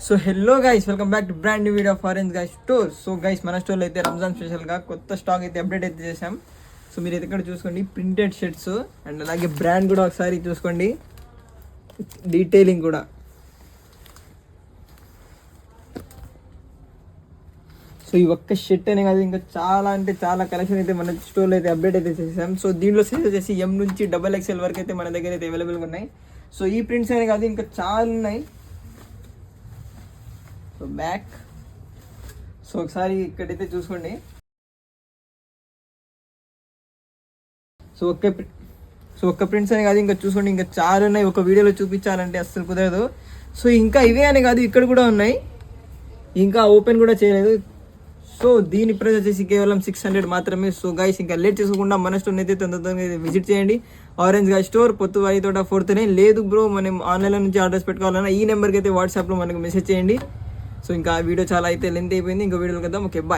So hello guys, welcome back to brand new video of orange guys store. So guys, మన స్టోర్లో అయితే రంజాన్ స్పెషల్గా కొత్త స్టాక్ అయితే అప్డేట్ అయితే చేసాం. సో మీరు అయితే ఇక్కడ చూసుకోండి, ప్రింటెడ్ షర్ట్స్ అండ్ అలాగే బ్రాండ్ కూడా ఒకసారి చూసుకోండి, డీటెయిలింగ్ కూడా. సో ఈ ఒక్క షర్ట్ అనే కాదు, ఇంకా చాలా అంటే చాలా కలెక్షన్ అయితే మన స్టోర్లో అయితే అప్డేట్ అయితే చేసాం. సో దీనిలో సైజ్ వచ్చేసి M నుంచి XXL వరకు అయితే మన దగ్గర అయితే అవైలబుల్గా ఉన్నాయి. సో ఈ ప్రింట్స్ అనే కాదు, ఇంకా చాలా ఉన్నాయి. సో బ్యాక్, సో ఒకసారి ఇక్కడైతే చూసుకోండి. సో ఒక్క ప్రింట్స్ అనే కాదు, ఇంకా చూసుకోండి, ఇంకా చాలా ఉన్నాయి. ఒక వీడియోలో చూపించాలంటే అస్సలు కుదరదు. సో ఇంకా ఇవే అనే కాదు, ఇక్కడ కూడా ఉన్నాయి, ఇంకా ఓపెన్ కూడా చేయలేదు. సో దీని ప్రైస్ వచ్చేసి కేవలం 600 మాత్రమే. సో గైస్, ఇంకా లేట్ చేసుకోకుండా మన స్టోర్ అయితే తొందరగా విజిట్ చేయండి. ఆరెంజ్ గైస్ స్టోర్, పొత్తువాయి తోట 4th లైన్. లేదు బ్రో, మనం ఆన్లైన్లో నుంచి ఆర్డర్స్ పెట్టుకోవాలన్నా ఈ నెంబర్కి అయితే వాట్సాప్లో మనకు మెసేజ్ చేయండి. సో ఇంకా వీడియో చాలా అయితే లెంత్ అయిపోయింది, ఇంకో వీడియోలో కదా. Okay, bye.